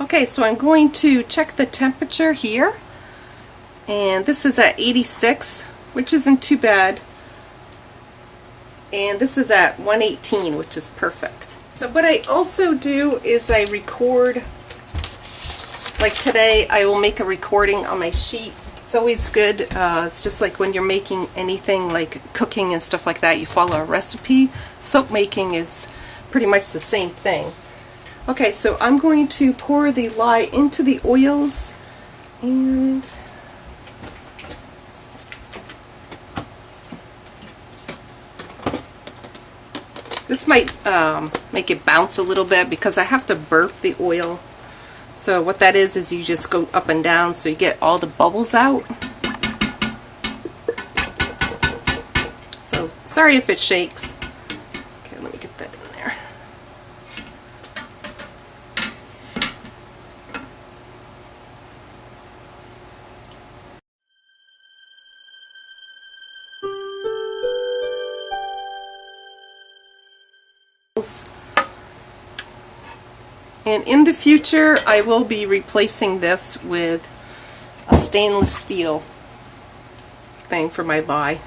Okay, so I'm going to check the temperature here, and this is at 86, which isn't too bad, and this is at 118, which is perfect. So what I also do is I record, like today I will make a recording on my sheet. It's always good. It's just like when you're making anything like cooking and stuff like that, you follow a recipe. Soap making is pretty much the same thing. Okay, so I'm going to pour the lye into the oils, and this might make it bounce a little bit because I have to burp the oil. So what that is you just go up and down so you get all the bubbles out. So sorry if it shakes. Okay, let me get that in there. And in the future I will be replacing this with a stainless steel thing for my lye.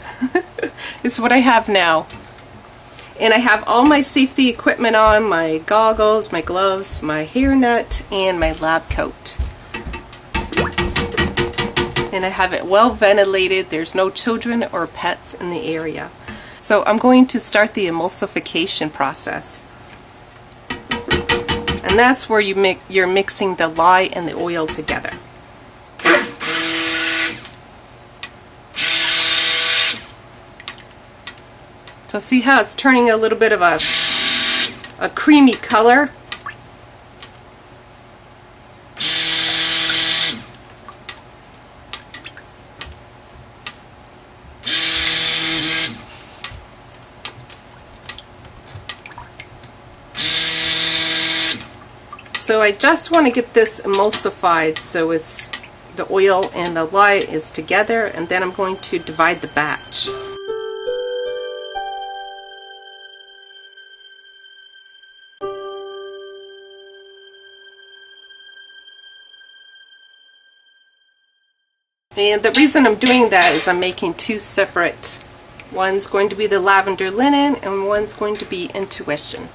It's what I have now. And I have all my safety equipment on, my goggles, my gloves, my hairnet, and my lab coat. And I have it well ventilated. There's no children or pets in the area. So I'm going to start the emulsification process. And that's where you're mixing the lye and the oil together. So see how it's turning a little bit of a creamy color? So I just want to get this emulsified so it's the oil and the lye is together, and then I'm going to divide the batch. And the reason I'm doing that is I'm making two separate. One's going to be the lavender linen and one's going to be intuition.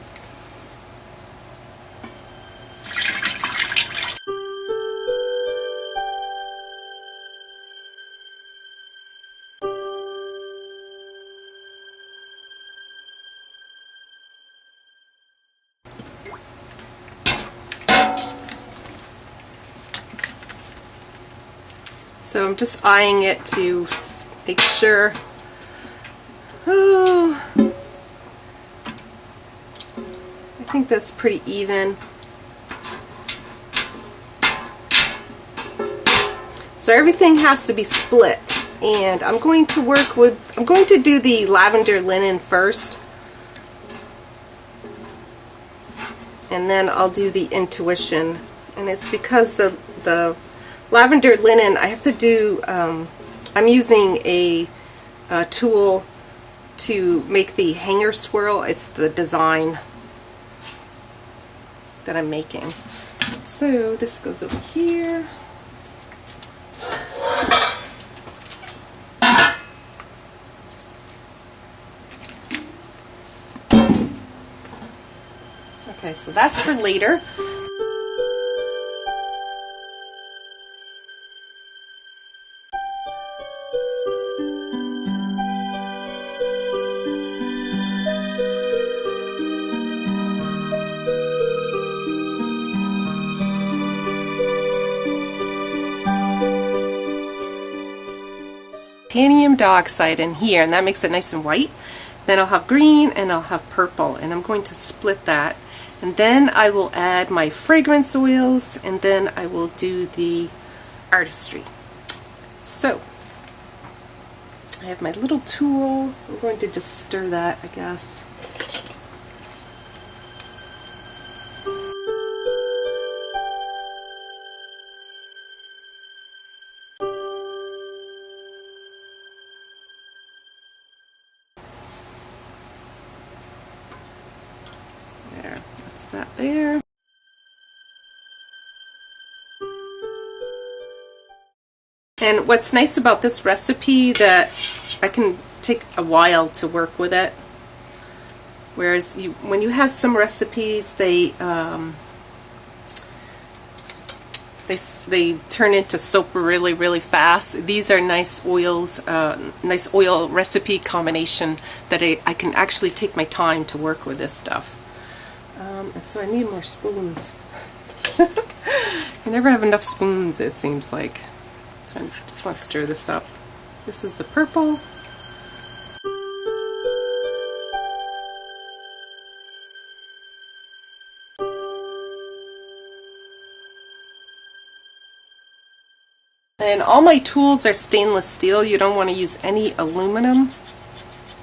So I'm just eyeing it to make sure. Oh, I think that's pretty even. So everything has to be split, and I'm going to do the lavender linen first, and then I'll do the intuition. And it's because the lavender linen, I have to do, I'm using a tool to make the hanger swirl. It's the design that I'm making. So this goes over here. Okay, so that's for later. Titanium dioxide in here, and that makes it nice and white. Then I'll have green and I'll have purple, and I'm going to split that, and then I will add my fragrance oils, and then I will do the artistry. So I have my little tool. I'm going to just stir that, I guess. There, that's that there. And what's nice about this recipe that I can take a while to work with it. Whereas when you have some recipes, they turn into soap really, really fast. These are nice oils, nice oil recipe combination that I can actually take my time to work with this stuff. And so I need more spoons. I never have enough spoons, it seems like. So I just want to stir this up. This is the purple. And all my tools are stainless steel. You don't want to use any aluminum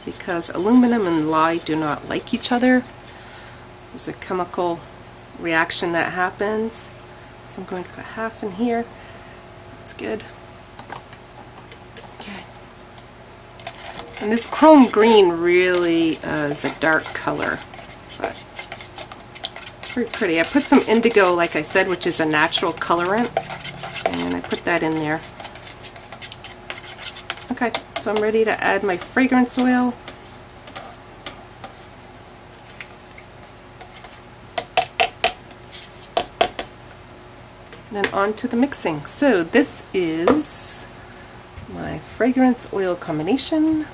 because aluminum and lye do not like each other. There's a chemical reaction that happens. So I'm going to put half in here. That's good. Okay. And this chrome green really is a dark color, but it's very pretty. I put some indigo, like I said, which is a natural colorant, and I put that in there. Okay, so I'm ready to add my fragrance oil. Then on to the mixing. So this is my fragrance oil combination.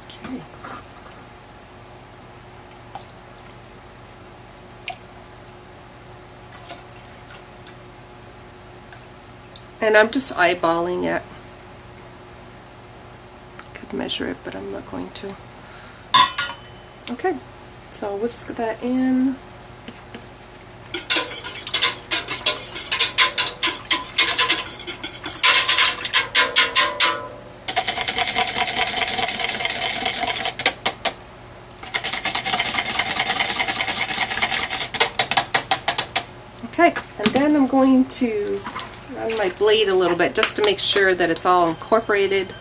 Okay. And I'm just eyeballing it. Could measure it, but I'm not going to. Okay, so I'll whisk that in. Okay, and then I'm going to run my blade a little bit just to make sure that it's all incorporated.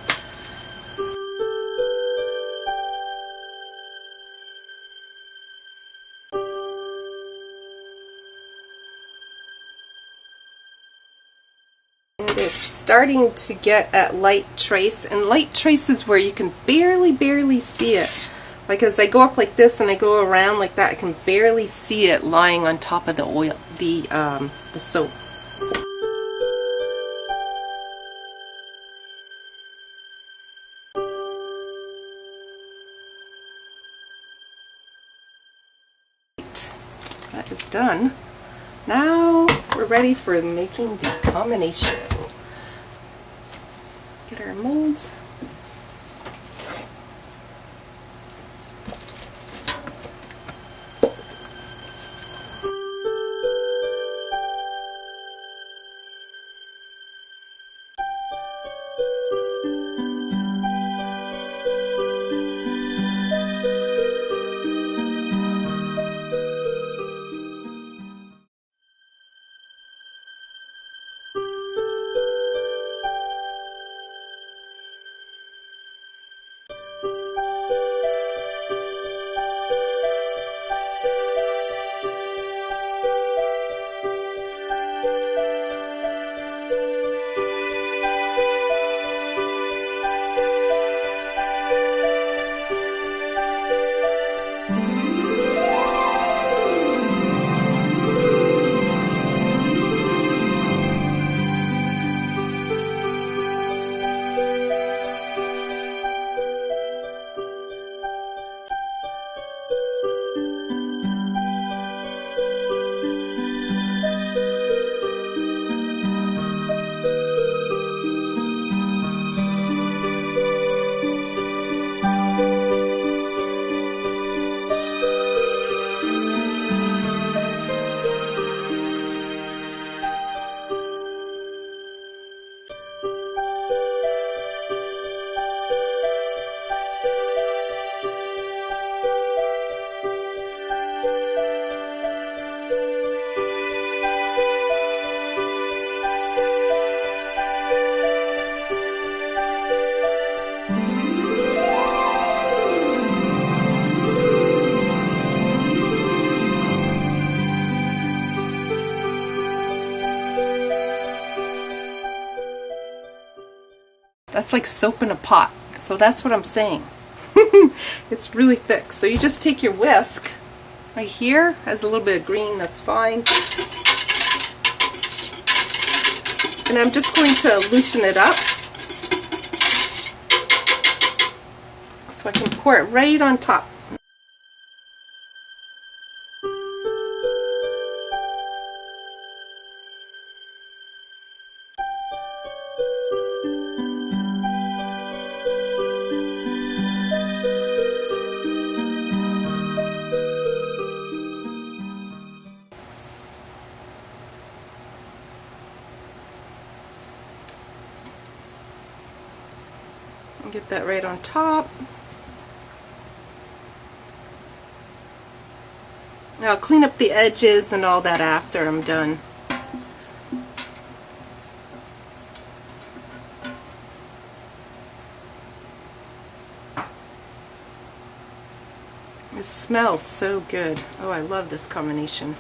And it's starting to get at light trace, and light trace is where you can barely see it. Like as I go up like this and I go around like that, I can barely see it lying on top of the oil, the soap. That is done. Now we're ready for making the combination. Get our molds. That's like soap in a pot. So that's what I'm saying. It's really thick. So you just take your whisk. Right here has a little bit of green, that's fine. And I'm just going to loosen it up so I can pour it right on top. Get that right on top. I'll clean up the edges and all that after I'm done. It smells so good. Oh, I love this combination.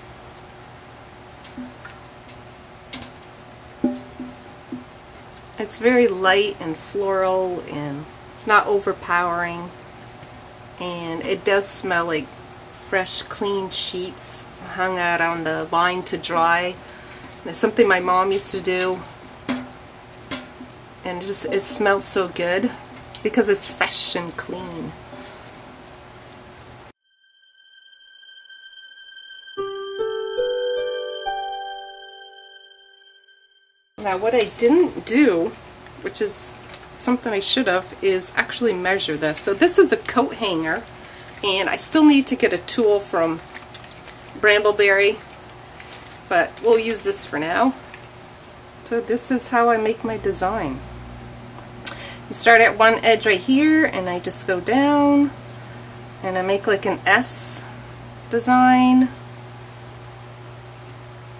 It's very light and floral, and it's not overpowering, and it does smell like fresh, clean sheets hung out on the line to dry. And it's something my mom used to do, and it smells so good because it's fresh and clean. Now what I didn't do, which is something I should have, is actually measure this. So this is a coat hanger, and I still need to get a tool from Brambleberry, but we'll use this for now. So this is how I make my design. You start at one edge right here, and I just go down, and I make like an S design.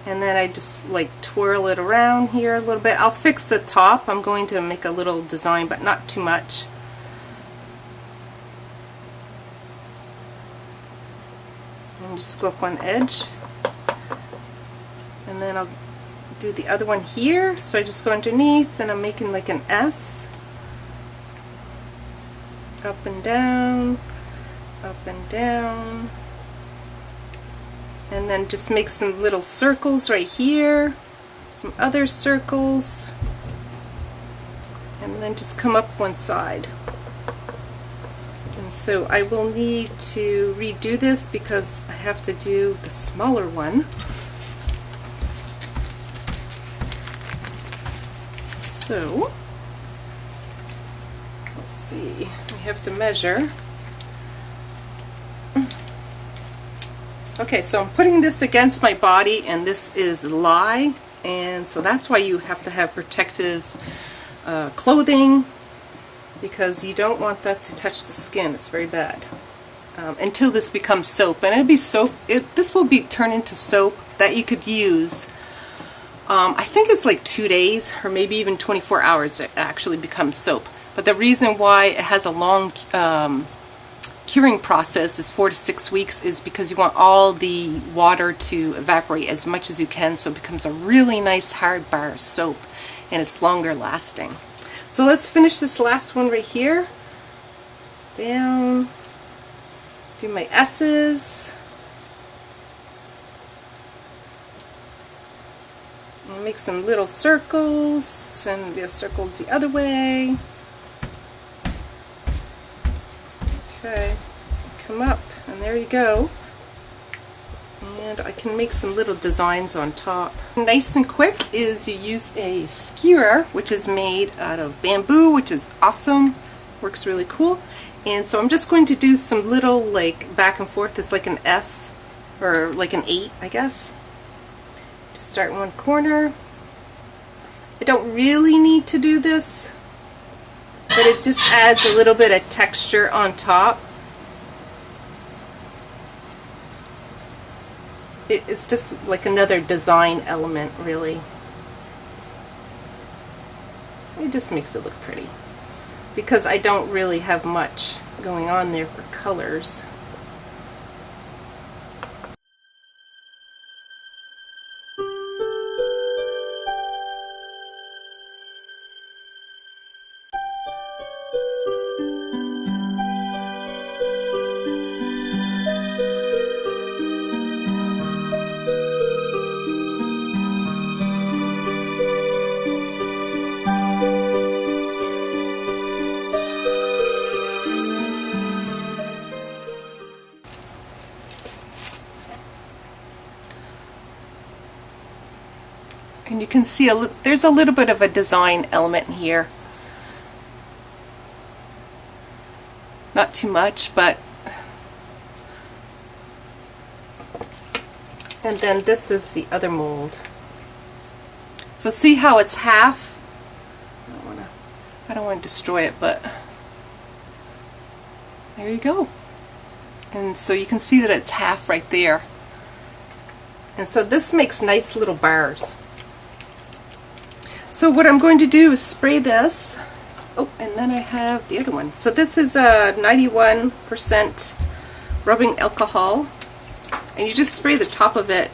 And then I just like twirl it around here a little bit. I'll fix the top. I'm going to make a little design, but not too much. And just go up one edge. And then I'll do the other one here. So I just go underneath, and I'm making like an S. Up and down, up and down. And then just make some little circles right here, some other circles, and then just come up one side. And so I will need to redo this because I have to do the smaller one. So let's see, we have to measure. Okay, so I'm putting this against my body, and this is lye, and so that's why you have to have protective clothing, because you don't want that to touch the skin. It's very bad. Until this becomes soap, and it'll be soap. This will be turned into soap that you could use. I think it's like 2 days, or maybe even 24 hours to actually become soap. But the reason why it has a long curing process is 4 to 6 weeks is because you want all the water to evaporate as much as you can, so it becomes a really nice hard bar soap, and it's longer lasting. So let's finish this last one right here. Down, do my S's, and make some little circles, and the circles the other way. Okay, come up, and there you go. And I can make some little designs on top. Nice and quick is you use a skewer, which is made out of bamboo, which is awesome. Works really cool. And so I'm just going to do some little like back and forth. It's like an S or like an 8, I guess. Just start in one corner. I don't really need to do this, but it just adds a little bit of texture on top. It's just like another design element, really. It just makes it look pretty, because I don't really have much going on there for colors. And you can see there's a little bit of a design element here. Not too much, but... And then this is the other mold. So see how it's half? I don't want to destroy it, but there you go. And so you can see that it's half right there. And so this makes nice little bars. So what I'm going to do is spray this. Oh, and then I have the other one. So this is a 91% rubbing alcohol. And you just spray the top of it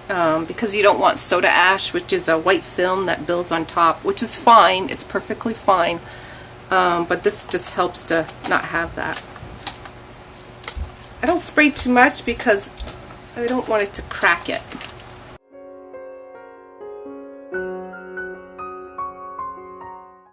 because you don't want soda ash, which is a white film that builds on top, which is fine. It's perfectly fine. But this just helps to not have that. I don't spray too much because I don't want it to crack it.